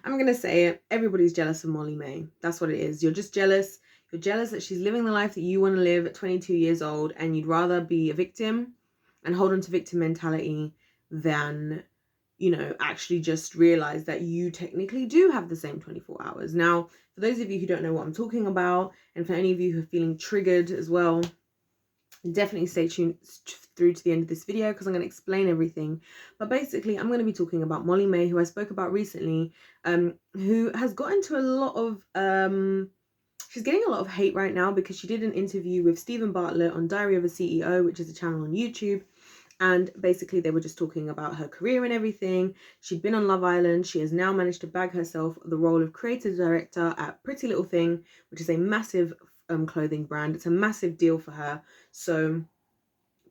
I'm going to say it. Everybody's jealous of Molly Mae. That's what it is. You're just jealous. You're jealous that she's living the life that you want to live at 22 years old, and you'd rather be a victim and hold on to victim mentality than, you know, actually just realize that you technically do have the same 24 hours. Now, for those of you who don't know what I'm talking about, and for any of you who are feeling triggered as well, definitely stay tuned through to the end of this video because I'm going to explain everything. But basically, I'm going to be talking about Molly Mae, who I spoke about recently, who has got into a lot of she's getting a lot of hate right now because she did an interview with Stephen Bartlett on Diary of a CEO, which is a channel on YouTube. And basically they were just talking about her career and everything. She'd been on Love Island. She has now managed to bag herself the role of creative director at Pretty Little Thing, which is a massive clothing brand. It's a massive deal for her. So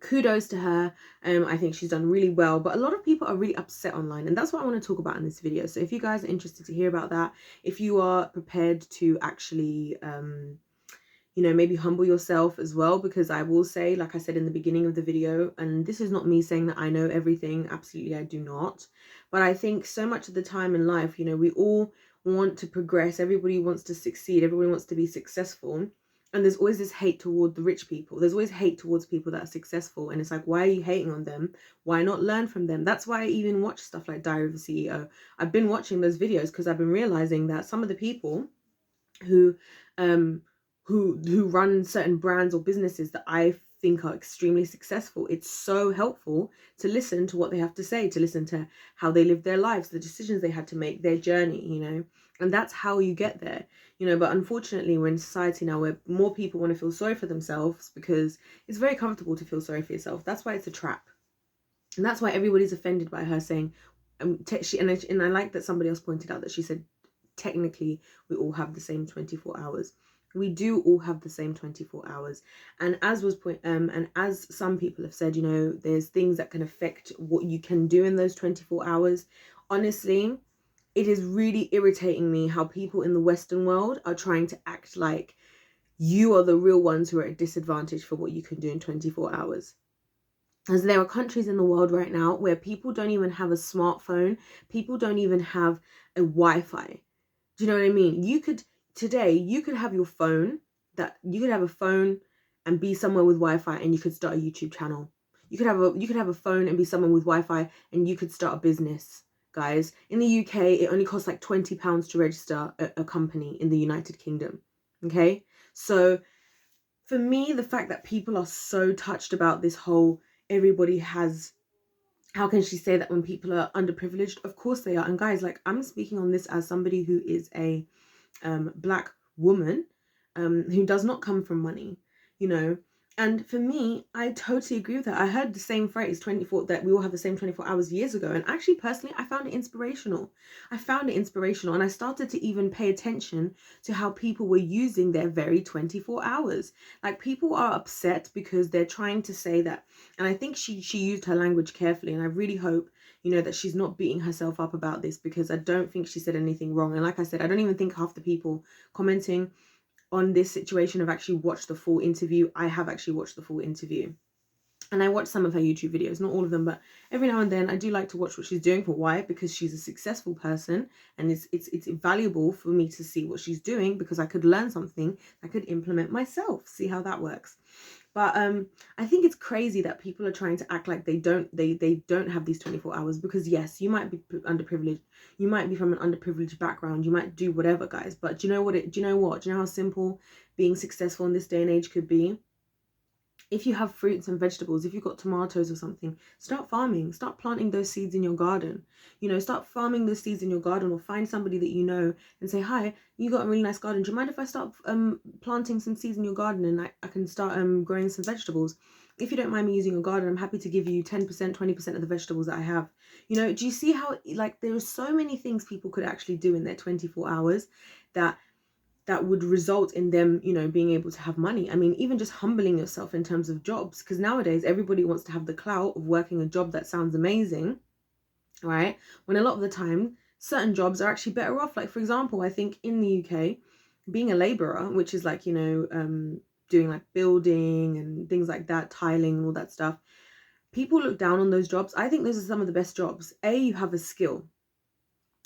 kudos to her. I think she's done really well, but a lot of people are really upset online, and that's what I want to talk about in this video. So if you guys are interested to hear about that, if you are prepared to actually you know, maybe humble yourself as well, because I will say, like I said in the beginning of the video, and this is not me saying that I know everything, absolutely I do not, but I think so much of the time in life, you know, we all want to progress, everybody wants to succeed, everybody wants to be successful, and there's always this hate toward the rich people. There's always hate towards people that are successful, and it's like, why are you hating on them? Why not learn from them? That's why I even watch stuff like Diary of a CEO. I've been watching those videos because I've been realizing that some of the people who run certain brands or businesses that I think are extremely successful, it's so helpful to listen to what they have to say, to listen to how they live their lives, the decisions they had to make, their journey, you know, and that's how you get there, you know. But unfortunately, we're in society now where more people want to feel sorry for themselves because it's very comfortable to feel sorry for yourself. That's why it's a trap, and that's why everybody's offended by her saying and I like that somebody else pointed out that she said technically we all have the same 24 hours. We do all have the same 24 hours, and as some people have said, you know, there's things that can affect what you can do in those 24 hours. Honestly, it is really irritating me how people in the Western world are trying to act like you are the real ones who are at a disadvantage for what you can do in 24 hours. As there are countries in the world right now where people don't even have a smartphone, people don't even have a Wi-Fi. Do you know what I mean? You could have your phone, you could have a phone and be somewhere with Wi-Fi, and you could start a YouTube channel. You could have a phone and be someone with Wi-Fi, and you could start a business, guys. In the UK, it only costs like £20 to register a company in the United Kingdom. Okay, so for me, the fact that people are so touched about this whole everybody has, how can she say that when people are underprivileged? Of course they are. And guys, like, I'm speaking on this as somebody who is a black woman who does not come from money, you know. And for me, I totally agree with that. I heard the same phrase 24, that we all have the same 24 hours years ago, and actually personally I found it inspirational. And I started to even pay attention to how people were using their very 24 hours. Like, people are upset because they're trying to say that, and I think she used her language carefully, and I really hope, you know, that she's not beating herself up about this, because I don't think she said anything wrong. And like I said, I don't even think half the people commenting on this situation have actually watched the full interview. I have actually watched the full interview, and I watch some of her YouTube videos, not all of them, but every now and then I do like to watch what she's doing. For why? Because she's a successful person, and it's valuable for me to see what she's doing, because I could learn something I could implement myself, see how that works. But I think it's crazy that people are trying to act like they don't have these 24 hours, because yes, you might be underprivileged, you might be from an underprivileged background, you might do whatever, guys, but do you know how simple being successful in this day and age could be? If you have fruits and vegetables, if you've got tomatoes or something, start farming, start planting those seeds in your garden. You know, start farming those seeds in your garden, or find somebody that you know and say, hi, you got a really nice garden. Do you mind if I start planting some seeds in your garden, and I can start growing some vegetables? If you don't mind me using a garden, I'm happy to give you 10%, 20% of the vegetables that I have. You know, do you see how, like, there are so many things people could actually do in their 24 hours that would result in them, you know, being able to have money. I mean, even just humbling yourself in terms of jobs, because nowadays everybody wants to have the clout of working a job that sounds amazing, right? When a lot of the time, certain jobs are actually better off. Like, for example, I think in the UK, being a labourer, which is like, you know, doing like building and things like that, tiling, all that stuff, people look down on those jobs. I think those are some of the best jobs. You have a skill.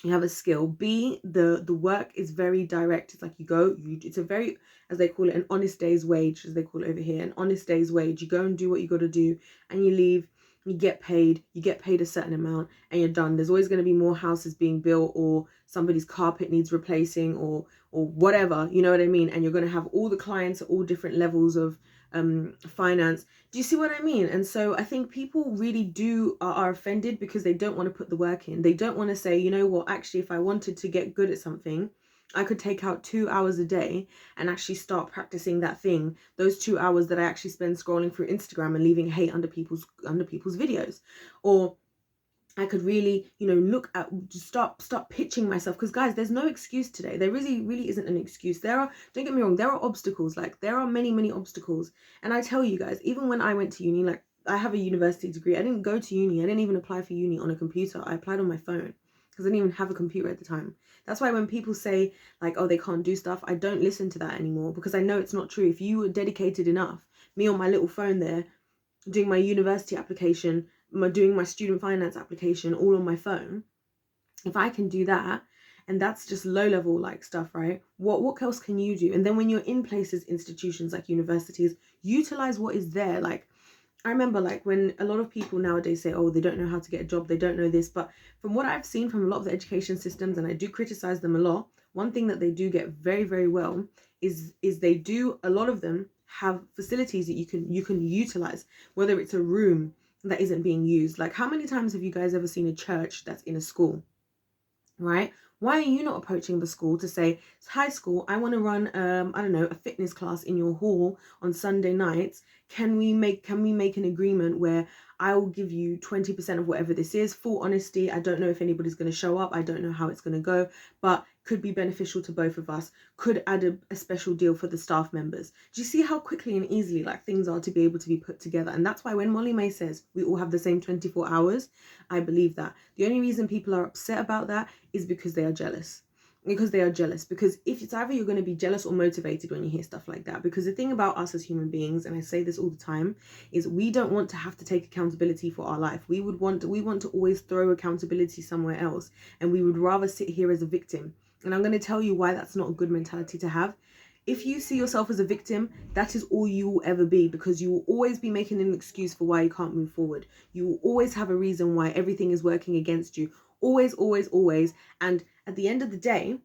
you have a skill. B, the work is very direct. It's like it's a very, as they call it, an honest day's wage, as they call it over here, an honest day's wage. You go and do what you got to do, and you leave. You get paid a certain amount, and you're done. There's always going to be more houses being built, or somebody's carpet needs replacing, or whatever, you know what I mean? And you're going to have all the clients at all different levels of finance. Do you see what I mean? And so I think people really are offended because they don't want to put the work in. They don't want to say, you know what, actually, if I wanted to get good at something, I could take out 2 hours a day and actually start practicing that thing. Those 2 hours that I actually spend scrolling through Instagram and leaving hate under people's videos. Or I could really, look at, just start pitching myself. Because guys, there's no excuse today. There really isn't an excuse. Don't get me wrong, there are obstacles. Like, there are many obstacles. And I tell you guys, even when I went to uni, like, I have a university degree. I didn't go to uni. I didn't even apply for uni on a computer. I applied on my phone because I didn't even have a computer at the time. That's why when people say, like, oh, they can't do stuff, I don't listen to that anymore, because I know it's not true. If you were dedicated enough, me on my little phone there, doing my university application, doing my student finance application all on my phone, if I can do that, and that's just low level like stuff, right? What else can you do? And then when you're in places, institutions like universities, utilize what is there. Like, I remember, like, when a lot of people nowadays say, oh, they don't know how to get a job, they don't know this, but from what I've seen from a lot of the education systems, and I do criticize them a lot, one thing that they do get very well is they do, a lot of them have facilities that you can utilize, whether it's a room that isn't being used. Like, how many times have you guys ever seen a church that's in a school, right? Why are you not approaching the school to say, hi school, I want to run I don't know, a fitness class in your hall on Sunday nights. Can we make an agreement where I will give you 20% of whatever this is? Full honesty, I don't know if anybody's going to show up. I don't know how it's going to go, but could be beneficial to both of us. Could add a special deal for the staff members. Do you see how quickly and easily, like, things are to be able to be put together? And that's why when Molly Mae says we all have the same 24 hours, I believe that. The only reason people are upset about that is because they are jealous. Because if it's either you're going to be jealous or motivated when you hear stuff like that. Because the thing about us as human beings, and I say this all the time, is we don't want to have to take accountability for our life. We want to always throw accountability somewhere else, and we would rather sit here as a victim. And I'm going to tell you why that's not a good mentality to have. If you see yourself as a victim, that is all you will ever be, because you will always be making an excuse for why you can't move forward. You will always have a reason why everything is working against you. Always. And at the end of the day,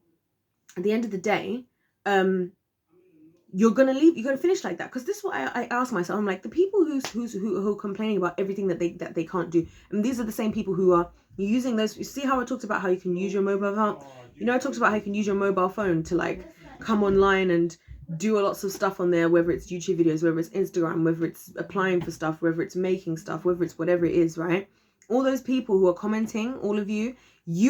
you're gonna finish like that. Because this is what I ask myself. I'm like, the people who are complaining about everything that they can't do, and these are the same people who are using those. You see how I talked about how you can use your mobile phone? I talked about how you can use your mobile phone to, like, come online and do lots of stuff on there, whether it's YouTube videos, whether it's Instagram, whether it's applying for stuff, whether it's making stuff, whether it's whatever it is, right? All those people who are commenting, all of you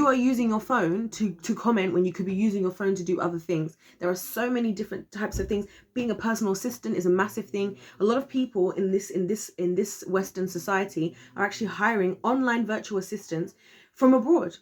are using your phone to comment when you could be using your phone to do other things. There are so many different types of things. Being a personal assistant is a massive thing. A lot of people in this Western society are actually hiring online virtual assistants from abroad.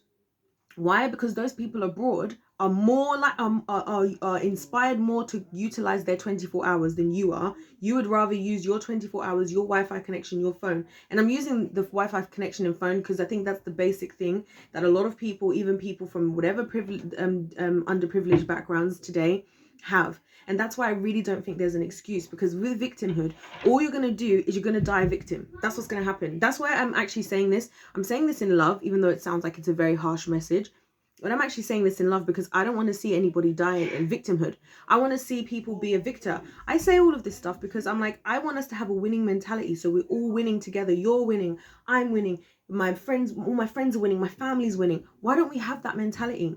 Why? Because those people abroad are more like are inspired more to utilize their 24 hours than you are. You would rather use your 24 hours, your Wi-Fi connection, your phone. And I'm using the Wi-Fi connection and phone because I think that's the basic thing that a lot of people, even people from whatever underprivileged backgrounds today, have. And that's why I really don't think there's an excuse, because with victimhood, all you're going to do is you're going to die a victim. That's what's going to happen. That's why I'm actually saying this. I'm saying this in love, even though it sounds like it's a very harsh message. But I'm actually saying this in love because I don't want to see anybody die in victimhood. I want to see people be a victor. I say all of this stuff because I'm like, I want us to have a winning mentality. So we're all winning together. You're winning. I'm winning. All my friends are winning. My family's winning. Why don't we have that mentality?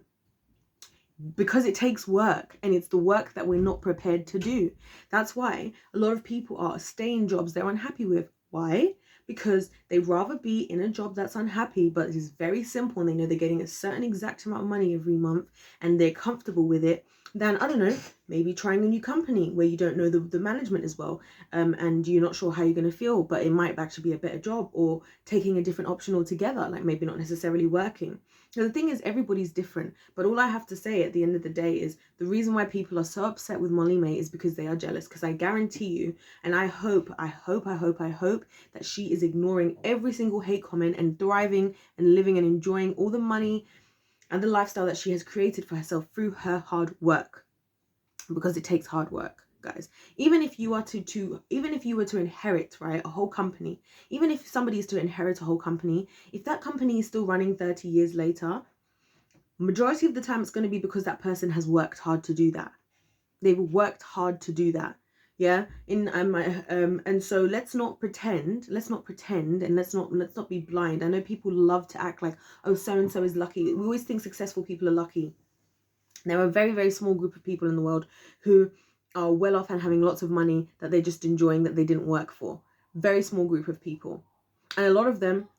Because it takes work, and it's the work that we're not prepared to do. That's why a lot of people are staying in jobs they're unhappy with. Why? Because they'd rather be in a job that's unhappy, but it's very simple, and they know they're getting a certain exact amount of money every month, and they're comfortable with it, than, I don't know, maybe trying a new company where you don't know the management as well, and you're not sure how you're going to feel, but it might actually be a better job, or taking a different option altogether, like maybe not necessarily working. So the thing is, everybody's different, but all I have to say at the end of the day is the reason why people are so upset with Molly Mae is because they are jealous. Because I guarantee you, and I hope that she is ignoring every single hate comment and thriving and living and enjoying all the money and the lifestyle that she has created for herself through her hard work, because it takes hard work, guys. Even if you are even if you were to inherit, right, a whole company, even if somebody is to inherit a whole company, if that company is still running 30 years later, majority of the time it's going to be because that person has worked hard to do that. They've worked hard to do that. Yeah. And so let's not pretend, and let's not be blind. I know people love to act like, oh, so and so is lucky. We always think successful people are lucky. There are a very, very small group of people in the world who are well off and having lots of money that they're just enjoying, that they didn't work for. Very small group of people. And a lot of them,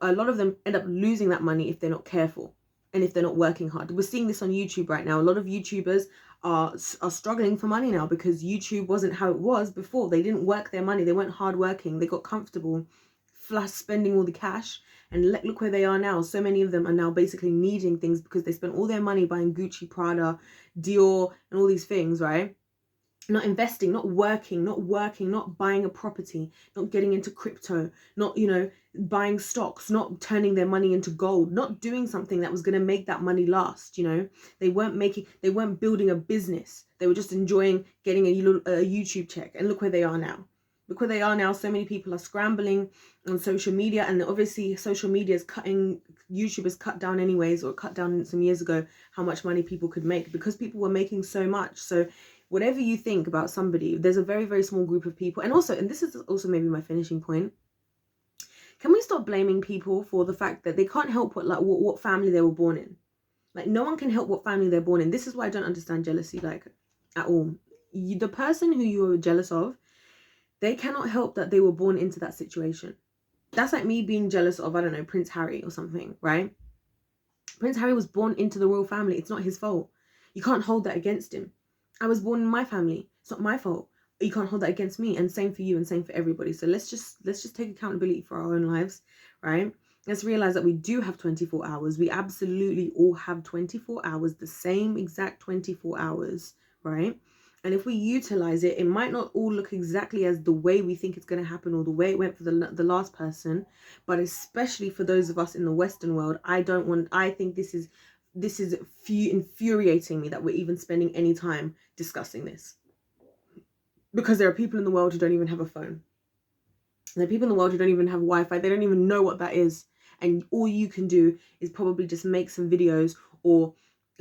a lot of them end up losing that money if they're not careful and if they're not working hard. We're seeing this on YouTube right now. A lot of YouTubers are struggling for money now because YouTube wasn't how it was before. They didn't work their money. They weren't hardworking. They got comfortable, flash spending all the cash. And look where they are now. So many of them are now basically needing things because they spent all their money buying Gucci, Prada, Dior, and all these things, right? Not investing, not working, not buying a property, not getting into crypto, not, buying stocks, not turning their money into gold, not doing something that was going to make that money last. They weren't building a business. They were just enjoying getting a YouTube check. And look where they are now. Look where they are now. So many people are scrambling on social media, and obviously social media is cutting. YouTube has cut down anyways, or cut down some years ago, how much money people could make because people were making so much. So whatever you think about somebody, there's a very, very small group of people. And this is also maybe my finishing point. Can we stop blaming people for the fact that they can't help what family they were born in? Like, no one can help what family they're born in. This is why I don't understand jealousy, like, at all. The person who you're jealous of, they cannot help that they were born into that situation. That's like me being jealous of, I don't know, Prince Harry or something, right? Prince Harry was born into the royal family. It's not his fault. You can't hold that against him. I was born in my family. It's not my fault. You can't hold that against me. And same for you, and same for everybody. So let's just take accountability for our own lives, right? Let's realize that we do have 24 hours. We absolutely all have 24 hours, the same exact 24 hours, right? And if we utilize it, it might not all look exactly as the way we think it's going to happen or the way it went for the last person, but especially for those of us in the Western world, I think this is infuriating me that we're even spending any time discussing this. Because there are people in the world who don't even have a phone. There are people in the world who don't even have Wi-Fi. They don't even know what that is. And all you can do is probably just make some videos or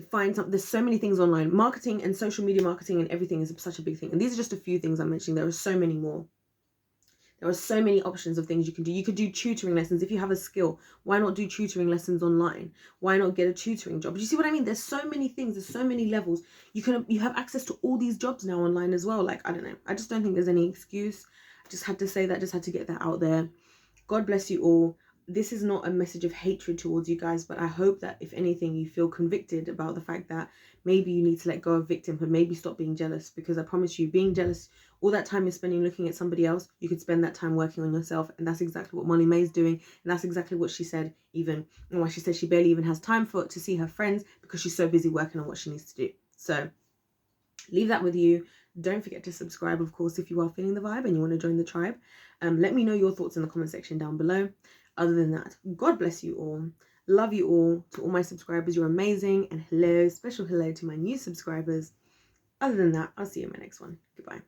find something. There's so many things online. Marketing and social media marketing and everything is such a big thing. And these are just a few things I'm mentioning. There are so many more. There are so many options of things you can do. You could do tutoring lessons. If you have a skill, why not do tutoring lessons online? Why not get a tutoring job? Do you see what I mean? There's so many things. There's so many levels. You have access to all these jobs now online as well. Like, I don't know. I just don't think there's any excuse. I just had to say that. Just had to get that out there. God bless you all. This is not a message of hatred towards you guys, but I hope that if anything, you feel convicted about the fact that maybe you need to let go of victimhood, maybe stop being jealous, because I promise you, being jealous, all that time you're spending looking at somebody else, you could spend that time working on yourself. And that's exactly what Molly Mae's doing. And that's exactly what she said, even, and why she said she barely even has time to see her friends because she's so busy working on what she needs to do. So leave that with you. Don't forget to subscribe, of course, if you are feeling the vibe and you want to join the tribe. Let me know your thoughts in the comment section down below. Other than that, God bless you all. Love you all. To all my subscribers, you're amazing. And hello, special hello to my new subscribers. Other than that, I'll see you in my next one. Goodbye.